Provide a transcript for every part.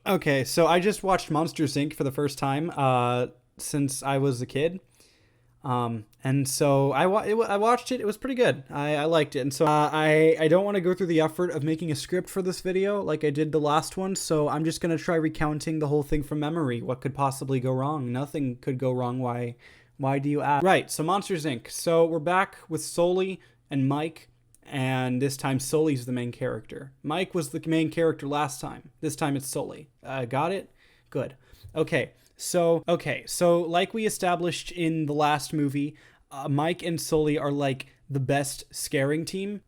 Okay, so I just watched Monsters Inc. for the first time since I was a kid. And so I watched it. It was pretty good. I liked it. And so I don't want to go through the effort of making a script for this video like I did the last one. So I'm just going to try recounting the whole thing from memory. What could possibly go wrong? Nothing could go wrong. Why do you ask? Right. So Monsters Inc. So we're back with Sully and Mike. And this time Sully's the main character. Mike was the main character last time. This time it's Sully. Got it? Good. Okay, so like we established in the last movie, Mike and Sully are like the best scaring team.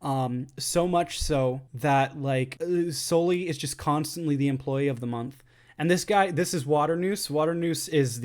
So much so that Sully is just constantly the employee of the month. And this is Waternoose. Waternoose is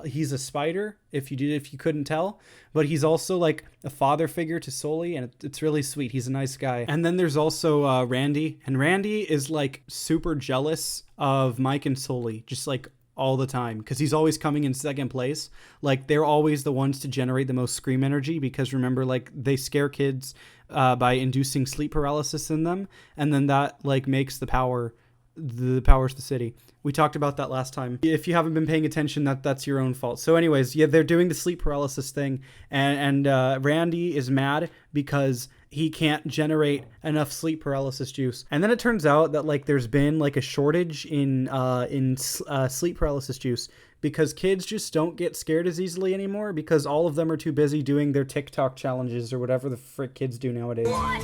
he's a spider, if you couldn't tell, but he's also like a father figure to Sully, and it's really sweet. He's a nice guy. And then there's also Randy, and Randy is like super jealous of Mike and Sully, just like all the time, because he's always coming in second place. Like, they're always the ones to generate the most scream energy, because remember, like, they scare kids by inducing sleep paralysis in them, and then that like makes the powers the city. We talked about that last time. If you haven't been paying attention, that's your own fault. So anyways, yeah, they're doing the sleep paralysis thing, and Randy is mad because he can't generate enough sleep paralysis juice. And then it turns out that like there's been like a shortage in sleep paralysis juice, because kids just don't get scared as easily anymore, because all of them are too busy doing their TikTok challenges or whatever the frick kids do nowadays. What?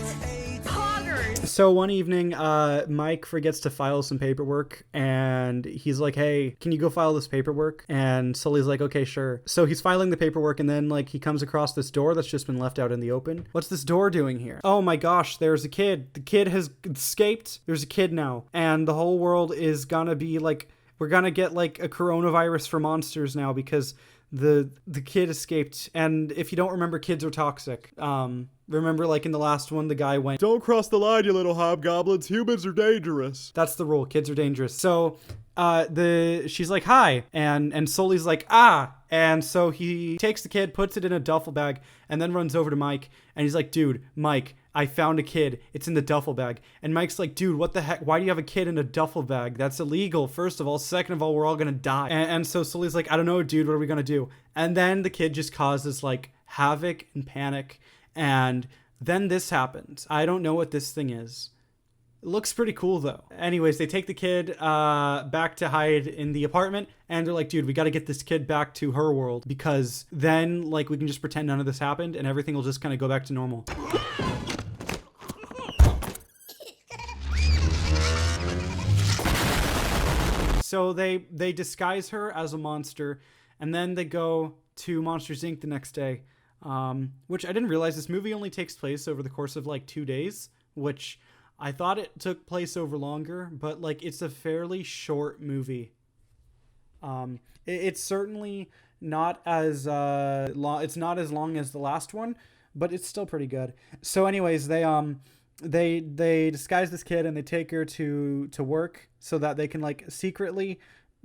Poggers! So one evening, Mike forgets to file some paperwork, and he's like, hey, can you go file this paperwork? And Sully's like, okay, sure. So he's filing the paperwork, and then like he comes across this door that's just been left out in the open. What's this door doing here? Oh my gosh, there's a kid. The kid has escaped. There's a kid now. And the whole world is gonna be like, we're gonna get like a coronavirus for monsters now, because the kid escaped. And if you don't remember, kids are toxic. Remember, like in the last one, the guy went, "Don't cross the line, you little hobgoblins. Humans are dangerous." That's the rule. Kids are dangerous. So she's like, hi, and Sully's like, ah. And so he takes the kid, puts it in a duffel bag, and then runs over to Mike, and he's like, dude, Mike, I found a kid. It's in the duffel bag. And Mike's like, dude, what the heck? Why do you have a kid in a duffel bag? That's illegal, first of all. Second of all, we're all gonna die. And so Sully's like, I don't know, dude, what are we gonna do? And then the kid just causes like havoc and panic. And then this happens. I don't know what this thing is. It looks pretty cool though. Anyways, they take the kid back to hide in the apartment, and they're like, dude, we got to get this kid back to her world, because then like we can just pretend none of this happened and everything will just kind of go back to normal. So they disguise her as a monster, and then they go to Monsters Inc. the next day. Which I didn't realize this movie only takes place over the course of like 2 days, which I thought it took place over longer, but like it's a fairly short movie. It's certainly not as long. It's not as long as the last one, but it's still pretty good. So, anyways, they disguise this kid and they take her to work so that they can like secretly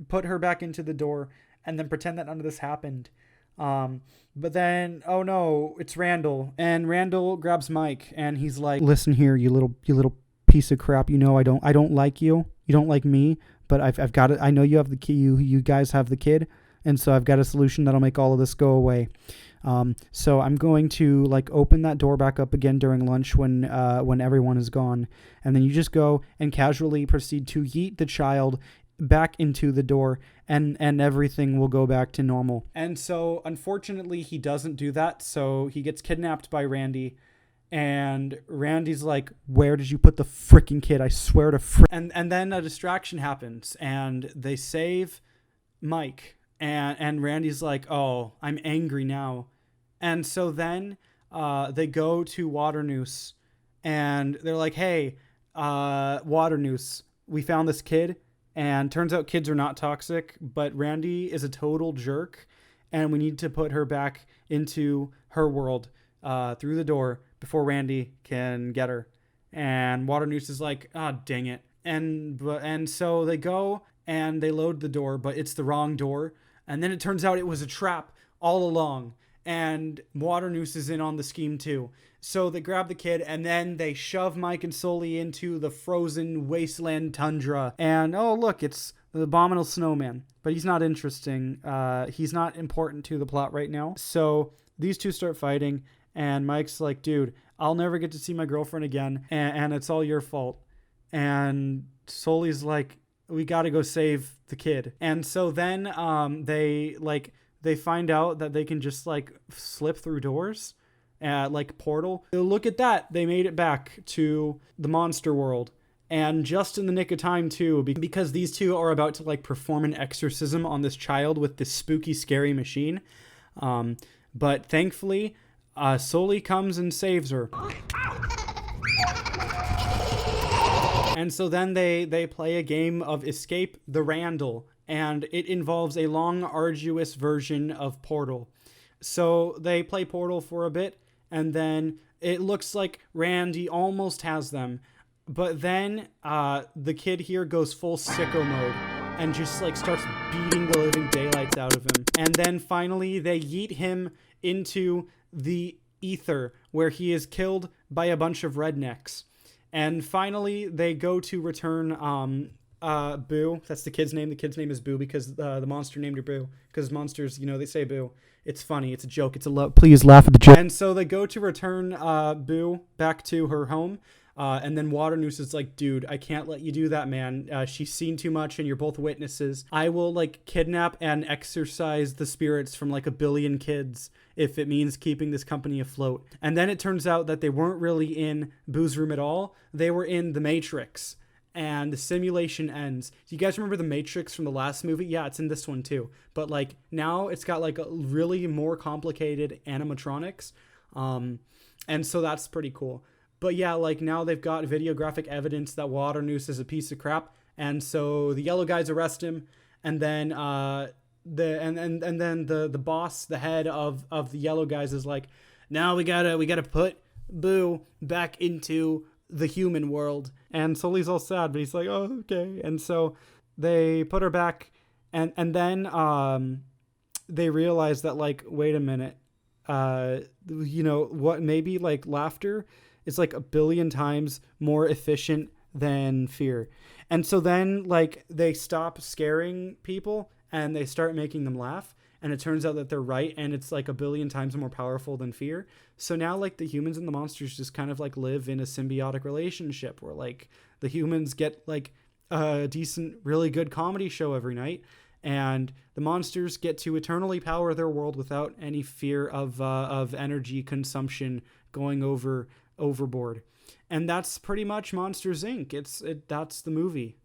put her back into the door and then pretend that none of this happened. But then, oh no, it's Randall, and Randall grabs Mike, and he's like, "Listen here, you little piece of crap. You know I don't like you. You don't like me, but I've got it. I know you have the key. You guys have the kid, and so I've got a solution that'll make all of this go away. So I'm going to like open that door back up again during lunch when everyone is gone, and then you just go and casually proceed to yeet the child back into the door, and everything will go back to normal." And so unfortunately he doesn't do that, so he gets kidnapped by Randy, and Randy's like, "Where did you put the freaking kid? I swear to and then a distraction happens, and they save Mike, and Randy's like, "Oh, I'm angry now." And so then they go to Waternoose, and they're like, "Hey, Waternoose, we found this kid." And turns out kids are not toxic, but Randy is a total jerk, and we need to put her back into her world through the door before Randy can get her. And Waternoose is like, ah, dang it. And so they go and they load the door, but it's the wrong door. And then it turns out it was a trap all along. and Water Noose is in on the scheme too. So they grab the kid, and then they shove Mike and Sully into the frozen wasteland tundra. And oh look, it's the abominable snowman. But he's not interesting. He's not important to the plot right now. So these two start fighting, and Mike's like, dude, I'll never get to see my girlfriend again, and it's all your fault. And Sully's like, we got to go save the kid. And so then they find out that they can just like slip through doors, like portal. Look at that. They made it back to the monster world. And just in the nick of time too, because these two are about to like perform an exorcism on this child with this spooky, scary machine. But thankfully, Sully comes and saves her. And so then they play a game of Escape the Randall, and it involves a long, arduous version of Portal. So they play Portal for a bit, and then it looks like Randy almost has them. But then the kid here goes full sicko mode and just like starts beating the living daylights out of him. And then finally they yeet him into the ether, where he is killed by a bunch of rednecks. And finally, they go to return Boo. That's the kid's name. The kid's name is Boo because the monster named her Boo. Because monsters, they say Boo. It's funny. It's a joke. Please laugh at the joke. And so they go to return Boo back to her home. And then Water Noose is like, dude, I can't let you do that, man. She's seen too much and you're both witnesses. I will like kidnap and exorcise the spirits from like 1 billion kids if it means keeping this company afloat. And then it turns out that they weren't really in Boo's room at all. They were in the Matrix. And the simulation ends. Do you guys remember the Matrix from the last movie? Yeah, it's in this one too. But like now it's got like a really more complicated animatronics. And so that's pretty cool. But yeah, like now they've got videographic evidence that Water Noose is a piece of crap, and so the yellow guys arrest him, and then the boss, the head of the yellow guys, is like, now we gotta put Boo back into the human world. And Sully's all sad, but he's like, oh, okay. And so they put her back, and then they realize that like, wait a minute, what, maybe like laughter is like 1 billion times more efficient than fear. And so then like they stop scaring people and they start making them laugh. And it turns out that they're right. And it's like 1 billion times more powerful than fear. So now like the humans and the monsters just kind of like live in a symbiotic relationship where like the humans get like a decent, really good comedy show every night. And the monsters get to eternally power their world without any fear of energy consumption going overboard. And that's pretty much Monsters Inc. That's the movie.